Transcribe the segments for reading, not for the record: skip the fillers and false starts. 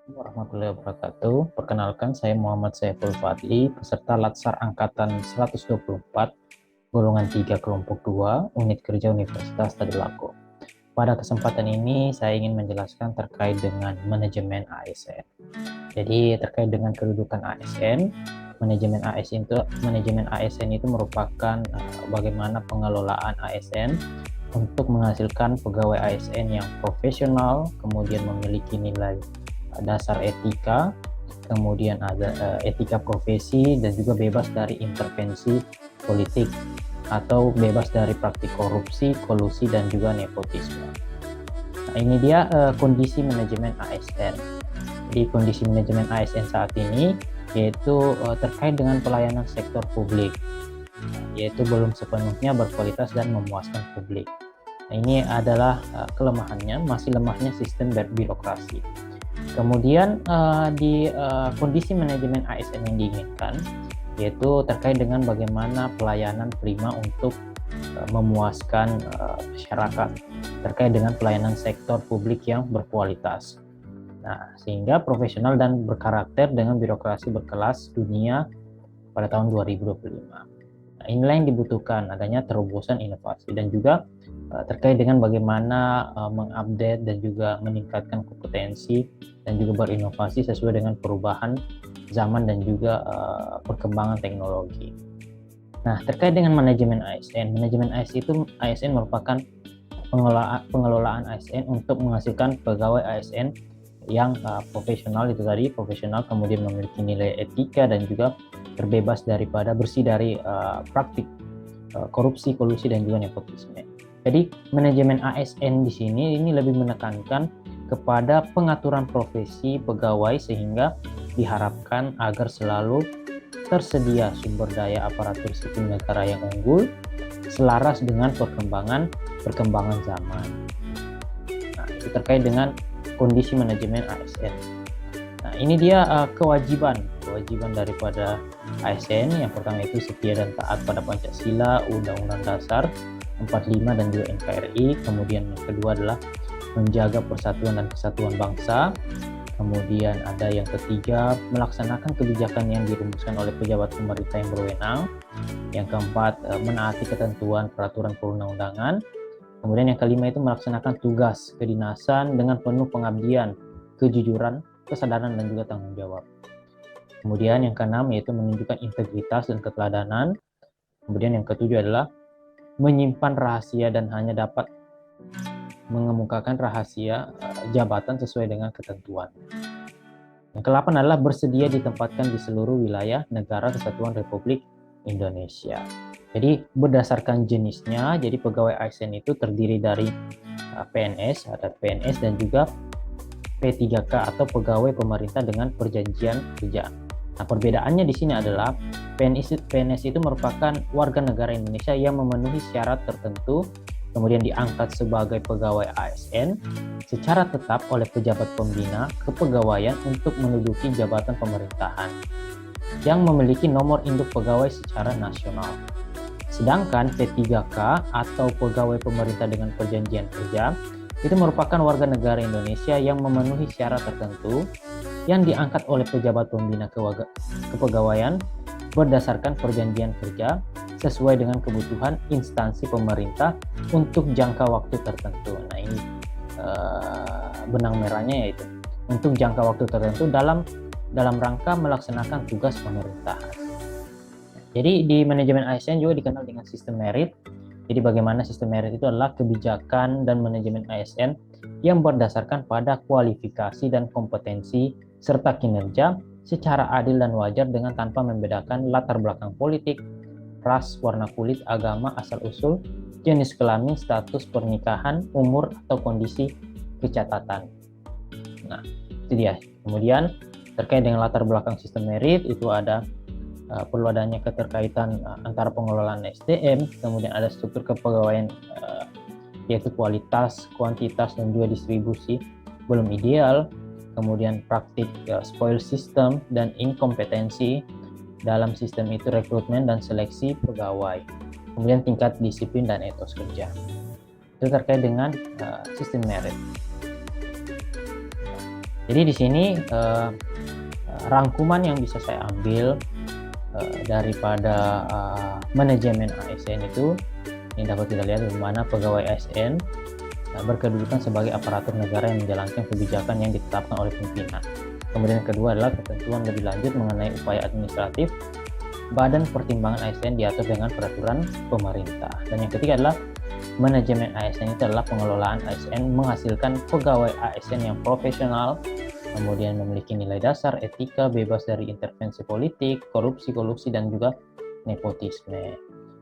Warahmatullahi wabarakatuh. Perkenalkan, saya Muhammad Saiful Fadli, peserta Latsar Angkatan 124, golongan 3 kelompok 2, unit kerja Universitas Tadulako. Pada kesempatan ini, saya ingin menjelaskan terkait dengan manajemen ASN. Jadi, terkait dengan kedudukan ASN, manajemen ASN itu merupakan bagaimana pengelolaan ASN untuk menghasilkan pegawai ASN yang profesional, kemudian memiliki nilai dasar etika, kemudian ada etika profesi, dan juga bebas dari intervensi politik atau bebas dari praktik korupsi, kolusi, dan juga nepotisme. Nah, ini dia kondisi manajemen ASN. Di kondisi manajemen ASN saat ini yaitu terkait dengan pelayanan sektor publik, yaitu belum sepenuhnya berkualitas dan memuaskan publik. Nah, ini adalah kelemahannya, masih lemahnya sistem birokrasi. Kemudian di kondisi manajemen ASN yang diinginkan, yaitu terkait dengan bagaimana pelayanan prima untuk memuaskan masyarakat, terkait dengan pelayanan sektor publik yang berkualitas. Nah, sehingga profesional dan berkarakter dengan birokrasi berkelas dunia pada tahun 2025. Nah, inilah yang dibutuhkan, adanya terobosan inovasi dan juga terkait dengan bagaimana mengupdate dan juga meningkatkan kompetensi dan juga berinovasi sesuai dengan perubahan zaman dan juga perkembangan teknologi. Nah, terkait dengan manajemen ASN merupakan pengelolaan ASN untuk menghasilkan pegawai ASN yang profesional, itu tadi profesional, kemudian memiliki nilai etika dan juga terbebas daripada bersih dari praktik korupsi, kolusi, dan juga nepotisme. Jadi manajemen ASN di sini ini lebih menekankan kepada pengaturan profesi pegawai sehingga diharapkan agar selalu tersedia sumber daya aparatur sipil negara yang unggul selaras dengan perkembangan zaman. Nah, itu terkait dengan kondisi manajemen ASN. Nah, ini dia kewajiban daripada ASN. Yang pertama itu setia dan taat pada Pancasila, Undang-Undang Dasar 45 dan juga NKRI. Kemudian yang kedua adalah menjaga persatuan dan kesatuan bangsa. Kemudian ada yang ketiga, melaksanakan kebijakan yang dirumuskan oleh pejabat pemerintah yang berwenang. Yang keempat, menaati ketentuan peraturan perundang-undangan. Kemudian yang kelima itu melaksanakan tugas kedinasan dengan penuh pengabdian, kejujuran, kesadaran, dan juga tanggung jawab. Kemudian yang keenam yaitu menunjukkan integritas dan keteladanan. Kemudian yang ketujuh adalah menyimpan rahasia dan hanya dapat mengemukakan rahasia jabatan sesuai dengan ketentuan. Yang ke-8 adalah bersedia ditempatkan di seluruh wilayah negara kesatuan Republik Indonesia. Jadi berdasarkan jenisnya, jadi pegawai ASN itu terdiri dari PNS, ada PNS dan juga P3K atau pegawai pemerintah dengan perjanjian kerja. Nah, perbedaannya di sini adalah PNS itu merupakan warga negara Indonesia yang memenuhi syarat tertentu, kemudian diangkat sebagai pegawai ASN secara tetap oleh pejabat pembina kepegawaian untuk menduduki jabatan pemerintahan yang memiliki nomor induk pegawai secara nasional. Sedangkan P3K atau pegawai pemerintah dengan perjanjian kerja itu merupakan warga negara Indonesia yang memenuhi syarat tertentu yang diangkat oleh pejabat pembina kepegawaian berdasarkan perjanjian kerja sesuai dengan kebutuhan instansi pemerintah untuk jangka waktu tertentu. Nah, ini benang merahnya yaitu untuk jangka waktu tertentu dalam rangka melaksanakan tugas pemerintahan. Jadi di manajemen ASN juga dikenal dengan sistem merit. Jadi bagaimana sistem merit itu adalah kebijakan dan manajemen ASN yang berdasarkan pada kualifikasi dan kompetensi serta kinerja secara adil dan wajar dengan tanpa membedakan latar belakang politik, ras, warna kulit, agama, asal-usul, jenis kelamin, status pernikahan, umur, atau kondisi kecatatan. Nah, itu dia. Kemudian terkait dengan latar belakang sistem merit itu ada perlu adanya keterkaitan antara pengelolaan SDM, kemudian ada struktur kepegawaian yaitu kualitas, kuantitas, dan juga distribusi belum ideal, kemudian praktik spoil system dan inkompetensi dalam sistem itu rekrutmen dan seleksi pegawai, kemudian tingkat disiplin dan etos kerja. Itu terkait dengan sistem merit. Jadi di sini rangkuman yang bisa saya ambil daripada manajemen ASN itu, ini dapat kita lihat bagaimana pegawai ASN berkedudukan sebagai aparatur negara yang menjalankan kebijakan yang ditetapkan oleh pimpinan. Kemudian yang kedua adalah ketentuan lebih lanjut mengenai upaya administratif badan pertimbangan ASN diatur dengan peraturan pemerintah. Dan yang ketiga adalah manajemen ASN itu adalah pengelolaan ASN menghasilkan pegawai ASN yang profesional, kemudian memiliki nilai dasar, etika, bebas dari intervensi politik, korupsi, dan juga nepotisme.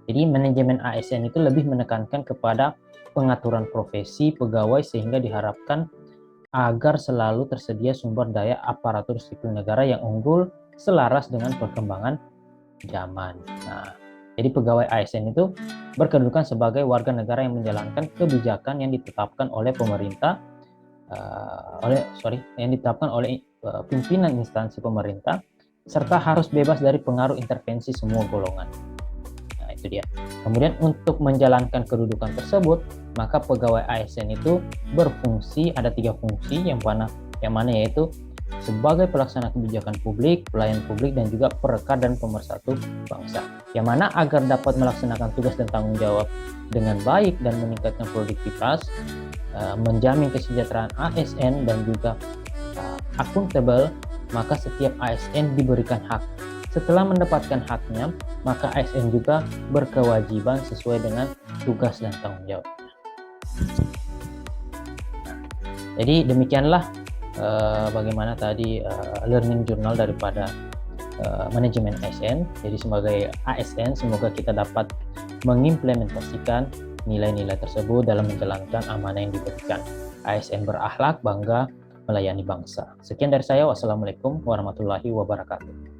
Jadi manajemen ASN itu lebih menekankan kepada pengaturan profesi pegawai sehingga diharapkan agar selalu tersedia sumber daya aparatur sipil negara yang unggul selaras dengan perkembangan zaman. Nah, jadi pegawai ASN itu berkedudukan sebagai warga negara yang menjalankan kebijakan yang ditetapkan oleh pemerintah, pimpinan instansi pemerintah, serta harus bebas dari pengaruh intervensi semua golongan. Nah, itu dia. Kemudian untuk menjalankan kedudukan tersebut, maka pegawai ASN itu berfungsi, ada 3 fungsi, yang mana yaitu sebagai pelaksana kebijakan publik, pelayan publik, dan juga perekat dan pemersatu bangsa. Yang mana agar dapat melaksanakan tugas dan tanggung jawab dengan baik dan meningkatkan produktivitas, menjamin kesejahteraan ASN dan juga akuntabel, maka setiap ASN diberikan hak. Setelah mendapatkan haknya, maka ASN juga berkewajiban sesuai dengan tugas dan tanggung jawab. Jadi demikianlah bagaimana tadi learning journal daripada manajemen ASN. Jadi sebagai ASN, semoga kita dapat mengimplementasikan nilai-nilai tersebut dalam menjalankan amanah yang diberikan. ASN berakhlak, bangga, melayani bangsa. Sekian dari saya. Wassalamualaikum warahmatullahi wabarakatuh.